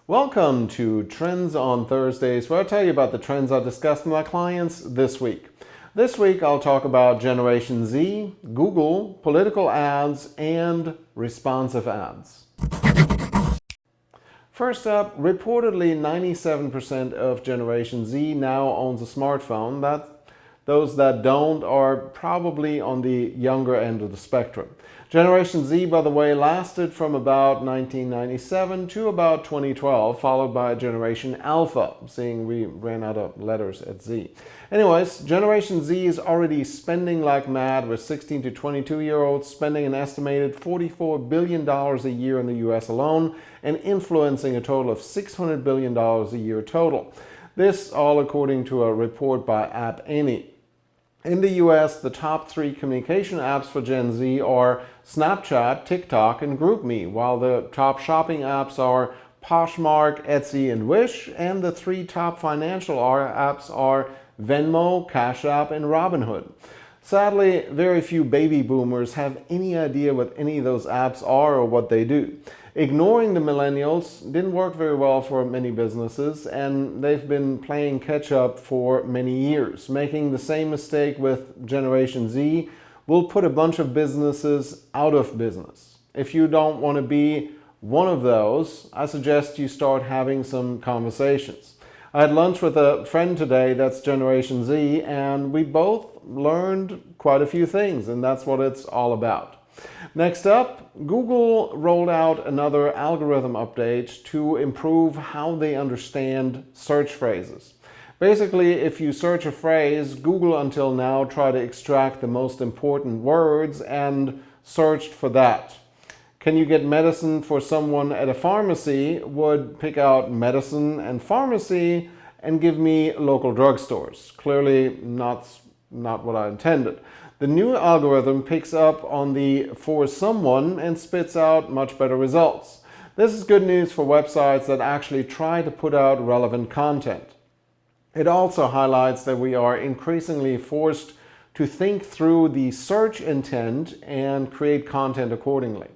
Welcome to Trends on Thursdays, where I tell you about the trends I discussed with my clients this week. This week I'll talk about Generation Z, Google, political ads, and responsive ads. First up, reportedly 97% of Generation Z now owns a smartphone. Those that don't are probably on the younger end of the spectrum. Generation Z, by the way, lasted from about 1997 to about 2012, followed by Generation Alpha, seeing we ran out of letters at Z. Anyways, Generation Z is already spending like mad, with 16 to 22-year-olds spending an estimated $44 billion a year in the US alone and influencing a total of $600 billion a year total. This all according to a report by App Annie. In the US, the top 3 communication apps for Gen Z are Snapchat, TikTok, and GroupMe, while the top shopping apps are Poshmark, Etsy, and Wish, and the 3 top financial apps are Venmo, Cash App, and Robinhood. Sadly, very few baby boomers have any idea what any of those apps are or what they do. Ignoring the millennials didn't work very well for many businesses, and they've been playing catch up for many years. Making the same mistake with Generation Z will put a bunch of businesses out of business. If you don't want to be one of those, I suggest you start having some conversations. I had lunch with a friend today that's Generation Z, and we both learned quite a few things, and that's what it's all about. Next up, Google rolled out another algorithm update to improve how they understand search phrases. Basically, if you search a phrase, Google until now tried to extract the most important words and searched for that. Can you get medicine for someone at a pharmacy would pick out medicine and pharmacy and give me local drugstores. Clearly not what I intended. The new algorithm picks up on the for someone and spits out much better results. This is good news for websites that actually try to put out relevant content. It also highlights that we are increasingly forced to think through the search intent and create content accordingly.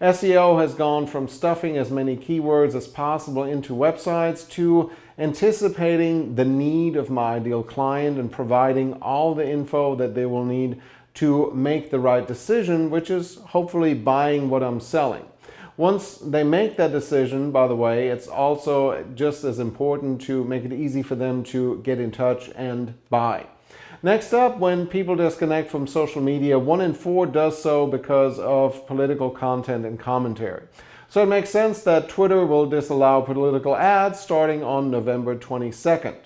SEO has gone from stuffing as many keywords as possible into websites to anticipating the need of my ideal client and providing all the info that they will need to make the right decision, which is hopefully buying what I'm selling. Once they make that decision, by the way, it's also just as important to make it easy for them to get in touch and buy. Next up, when people disconnect from social media, 1 in 4 does so because of political content and commentary. So it makes sense that Twitter will disallow political ads starting on November 22nd.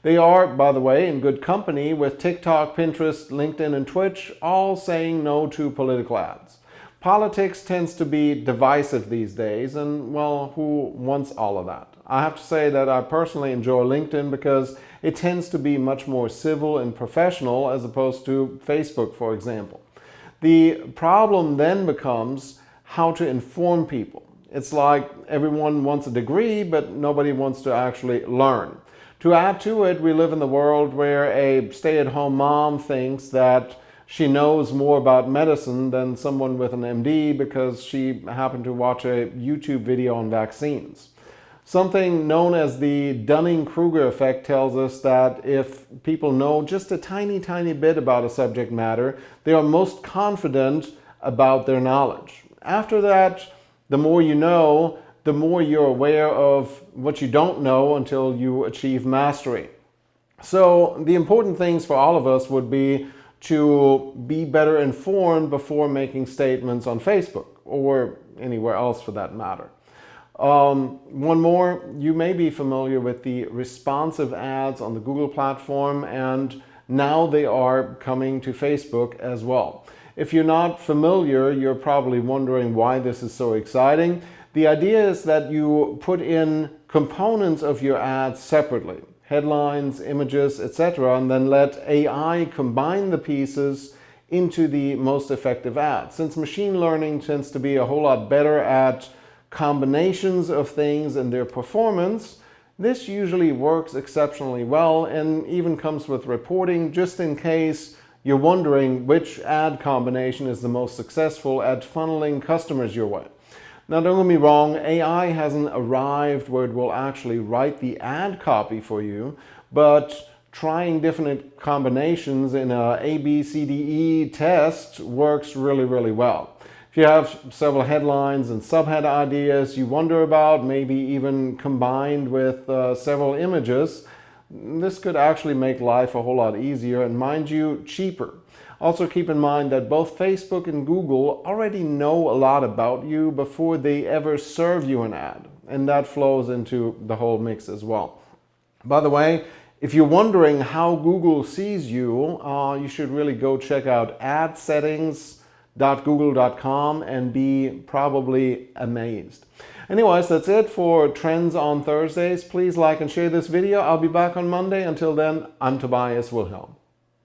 They are, by the way, in good company with TikTok, Pinterest, LinkedIn, and Twitch all saying no to political ads. Politics tends to be divisive these days, and well, who wants all of that? I have to say that I personally enjoy LinkedIn because it tends to be much more civil and professional as opposed to Facebook, for example. The problem then becomes how to inform people. It's like everyone wants a degree, but nobody wants to actually learn. To add to it, we live in the world where a stay-at-home mom thinks that she knows more about medicine than someone with an MD because she happened to watch a YouTube video on vaccines. Something known as the Dunning-Kruger effect tells us that if people know just a tiny bit about a subject matter, they are most confident about their knowledge. After that, the more you know, the more you're aware of what you don't know until you achieve mastery. So the important things for all of us would be to be better informed before making statements on Facebook or anywhere else for that matter. One more, you may be familiar with the responsive ads on the Google platform, and now they are coming to Facebook as well. If you're not familiar, you're probably wondering why this is so exciting. The idea is that you put in components of your ads separately, headlines, images, etc., and then let AI combine the pieces into the most effective ad. Since machine learning tends to be a whole lot better at combinations of things and their performance, this usually works exceptionally well and even comes with reporting just in case you're wondering which ad combination is the most successful at funneling customers your way. Now, don't get me wrong, AI hasn't arrived where it will actually write the ad copy for you, but trying different combinations in a B, C, D, E test works really, really well. If you have several headlines and subhead ideas you wonder about, maybe even combined with several images, this could actually make life a whole lot easier and, mind you, cheaper. Also keep in mind that both Facebook and Google already know a lot about you before they ever serve you an ad, and that flows into the whole mix as well. By the way, if you're wondering how Google sees you, you should really go check out adsettings.google.com and be probably amazed. Anyways, that's it for Trends on Thursdays. Please like and share this video. I'll be back on Monday. Until then, I'm Tobias Wilhelm.